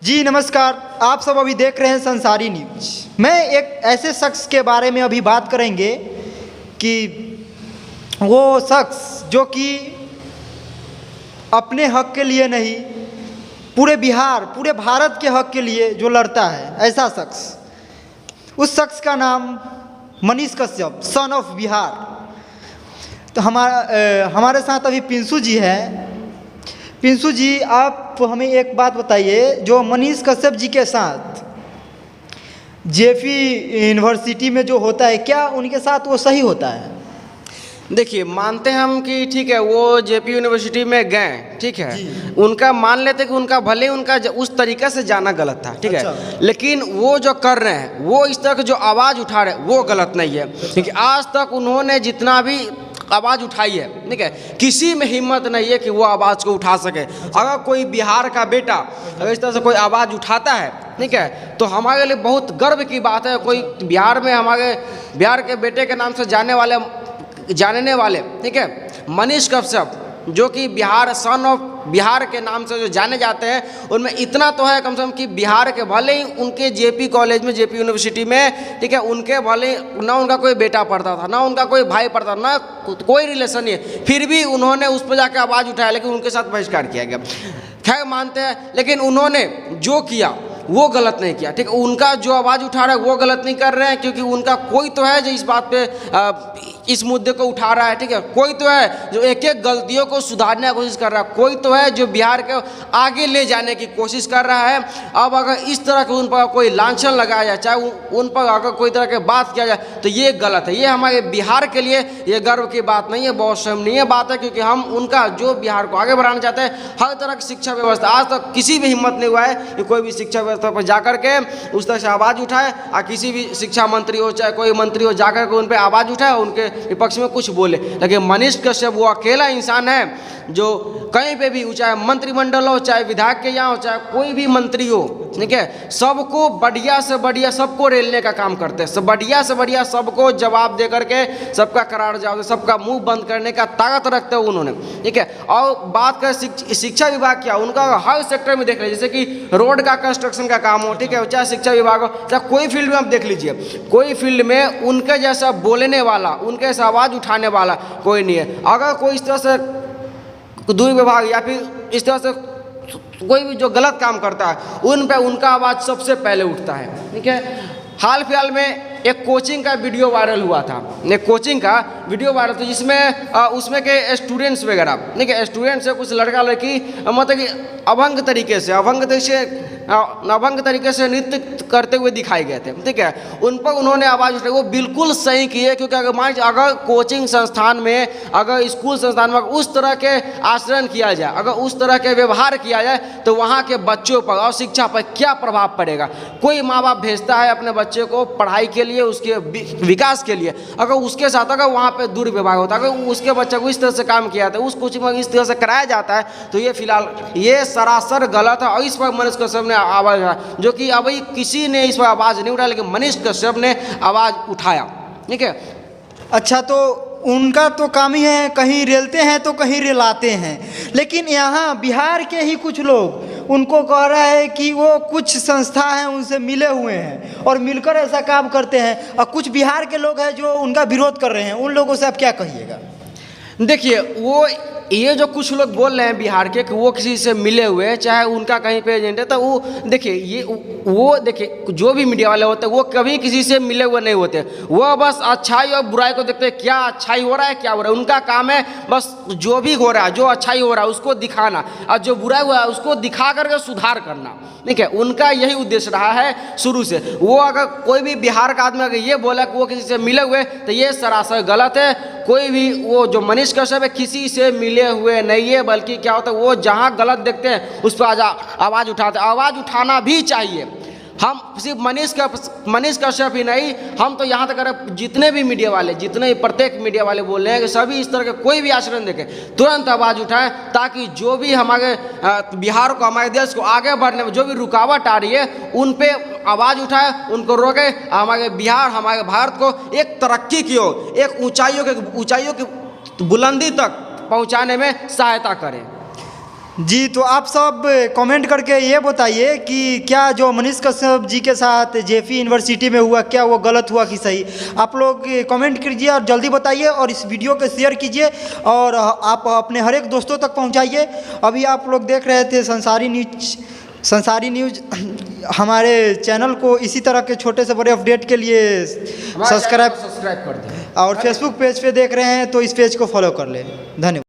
जी नमस्कार। आप सब अभी देख रहे हैं संसारी न्यूज। मैं एक ऐसे शख्स के बारे में अभी बात करेंगे कि वो शख्स जो कि अपने हक के लिए नहीं, पूरे बिहार, पूरे भारत के हक के लिए जो लड़ता है, ऐसा शख्स, उस शख्स का नाम मनीष कश्यप, सन ऑफ बिहार। तो हमारे साथ अभी पिंसू जी हैं। पिंसू जी, आप हमें एक बात बताइए, जो मनीष कश्यप जी के साथ जेपी यूनिवर्सिटी में जो होता है, क्या उनके साथ वो सही होता है? देखिए, मानते हैं हम कि ठीक है वो जेपी यूनिवर्सिटी में गए, ठीक है, उनका मान लेते कि उनका भले उनका उस तरीके से जाना गलत था, ठीक अच्छा। है, लेकिन वो जो कर रहे हैं, वो इस तरह की जो आवाज़ उठा रहे हैं वो गलत नहीं है, क्योंकि आज तक उन्होंने जितना भी आवाज़ उठाई है, ठीक है, किसी में हिम्मत नहीं है कि वो आवाज़ को उठा सके। अगर कोई बिहार का बेटा अगर इस तरह से कोई आवाज़ उठाता है, ठीक है, तो हमारे लिए बहुत गर्व की बात है। कोई बिहार में हमारे बिहार के बेटे के नाम से जानने वाले, ठीक है, मनीष कश्यप, जो कि बिहार सन ऑफ बिहार के नाम से जो जाने जाते हैं, उनमें इतना तो है कम से कम कि बिहार के भले ही उनके जेपी कॉलेज में, जेपी यूनिवर्सिटी में, ठीक है, उनके भले ना उनका कोई बेटा पढ़ता था, ना उनका कोई भाई पढ़ता था, ना कोई रिलेशन नहीं है, फिर भी उन्होंने उस पर जाकर आवाज़ उठाया, लेकिन उनके साथ बहिष्कार किया गया। खैर मानते हैं, लेकिन उन्होंने जो किया वो गलत नहीं किया, ठीक है। उनका जो आवाज़ उठा रहा है वो गलत नहीं कर रहे हैं, क्योंकि उनका कोई तो है जो इस बात पे इस मुद्दे को उठा रहा है, ठीक है, कोई तो है जो एक एक गलतियों को सुधारने की कोशिश कर रहा है, कोई तो है जो बिहार के आगे ले जाने की कोशिश कर रहा है। अब अगर इस तरह के उन पर कोई लांछन लगाया जाए, चाहे उन पर अगर कोई तरह की बात किया जाए, तो ये गलत है। ये हमारे बिहार के लिए ये गर्व की बात नहीं है, बहुत शर्मनीय बात है, क्योंकि हम उनका जो बिहार को आगे बढ़ाना चाहते हैं, हर तरह की शिक्षा व्यवस्था, आज तक किसी भी हिम्मत नहीं हुआ है कि कोई भी शिक्षा व्यवस्था पर जाकर के उस तरह से आवाज़ उठाए, और किसी भी शिक्षा मंत्री हो चाहे कोई मंत्री हो जाकर के उन पर आवाज़ उठाए, उनके विपक्ष में कुछ बोले। लेकिन मनीष कश्यप वो अकेला इंसान है जो कहीं पे भी, चाहे मंत्रिमंडल हो, चाहे विधायक के यहाँ हो, चाहे कोई भी मंत्री हो, ठीक है, सबको बढ़िया से बढ़िया सबको रेलने का काम करते हैं, सब बढ़िया से बढ़िया सबको जवाब दे करके सबका करार जवाब, सबका मुंह बंद करने का ताकत रखते हैं उन्होंने, ठीक है। और बात करें शिक्षा विभाग क्या, उनका हर सेक्टर में देख लीजिए, जैसे कि रोड का कंस्ट्रक्शन का काम हो, ठीक है, चाहे शिक्षा विभाग हो, चाहे कोई फील्ड में आप देख लीजिए, कोई फील्ड में उनके जैसा बोलने वाला, उनके जैसा आवाज़ उठाने वाला कोई नहीं है। अगर कोई इस तरह से दुर्व्यवहार या फिर इस तरह से कोई भी जो गलत काम करता है, उन पे उनका आवाज़ सबसे पहले उठता है, ठीक है। हाल फिलहाल में एक कोचिंग का वीडियो वायरल हुआ था, एक कोचिंग का वीडियो वायरल था, जिसमें उसमें के स्टूडेंट्स वगैरह, ठीक है, स्टूडेंट्स से कुछ लड़का लड़की मतलब कि अभंग तरीके से नृत्य करते हुए दिखाए गए थे, ठीक है। उन पर उन्होंने आवाज़ उठाई, वो बिल्कुल सही किए, क्योंकि अगर कोचिंग संस्थान में, अगर स्कूल संस्थान में उस तरह के आचरण किया जाए, अगर उस तरह के व्यवहार किया जाए, तो वहाँ के बच्चों पर और शिक्षा पर क्या प्रभाव पड़ेगा। कोई माँ बाप भेजता है अपने बच्चे को पढ़ाई के लिए, उसके विकास के लिए, अगर उसके साथ अगर वहाँ पे दुर्व्यवहार होता है, अगर उसके बच्चे को इस तरह से काम किया जाता है, उस कोचिंग में इस तरह से कराया जाता है, तो ये फिलहाल ये सरासर गलत है। और इस पर मनीष कश्यप ने आवाज़ उठाया, जो कि अभी किसी ने इस पर आवाज़ नहीं उठाया, लेकिन मनीष कश्यप ने आवाज़ उठाया, ठीक है। अच्छा, तो उनका तो काम ही है, कहीं रेलते हैं तो कहीं रेलाते हैं, लेकिन यहाँ बिहार के ही कुछ लोग उनको कह रहा है कि वो कुछ संस्था हैं उनसे मिले हुए हैं और मिलकर ऐसा काम करते हैं, और कुछ बिहार के लोग हैं जो उनका विरोध कर रहे हैं। उन लोगों से आप क्या कहिएगा? देखिए, वो ये जो कुछ लोग बोल रहे हैं बिहार के कि वो किसी से मिले हुए हैं, चाहे उनका कहीं पे एजेंट है, तो वो देखिए, वो देखिए जो भी मीडिया वाले होते हैं वो कभी किसी से मिले हुए नहीं होते, वो बस अच्छाई और बुराई को देखते हैं, क्या अच्छाई हो रहा है क्या हो रहा है। उनका काम है बस जो भी हो रहा है, जो अच्छाई हो रहा है उसको दिखाना, और जो बुराई हुआ है उसको दिखा करके सुधार करना, ठीक है। उनका यही उद्देश्य रहा है शुरू से। वो अगर कोई भी बिहार का आदमी अगर ये बोला कि वो किसी से मिले हुए, तो ये सरासर गलत है। कोई भी वो जो मनीष कश्यप है किसी से मिले हुए नहीं है, बल्कि क्या होता है, वो जहाँ गलत देखते हैं उस पर आवाज़ उठाते हैं। आवाज़ उठाना भी चाहिए। हम सिर्फ मनीष कश्यप ही नहीं, हम तो यहाँ तक जितने भी मीडिया वाले, जितने प्रत्येक मीडिया वाले बोल रहे हैं कि सभी इस तरह के कोई भी आचरण देखें तुरंत आवाज़ उठाएं, ताकि जो भी हमारे बिहार को, हमारे देश को आगे बढ़ने में जो भी रुकावट आ रही है, उन पे आवाज़ उठाए, उनको रोके, हमारे बिहार, हमारे भारत को एक तरक्की की ओर, एक ऊंचाइयों की बुलंदी तक पहुँचाने में सहायता करें। जी, तो आप सब कमेंट करके ये बताइए कि क्या जो मनीष कश्यप जी के साथ जेपी यूनिवर्सिटी में हुआ, क्या वो गलत हुआ कि सही? आप लोग कमेंट कीजिए और जल्दी बताइए, और इस वीडियो को शेयर कीजिए और आप अपने हर एक दोस्तों तक पहुंचाइए। अभी आप लोग देख रहे थे संसारी न्यूज। हमारे चैनल को इसी तरह के छोटे से बड़े अपडेट के लिए सब्सक्राइब कर दें। और फेसबुक पेज पे देख रहे हैं तो इस पेज को फॉलो कर लें। धन्यवाद।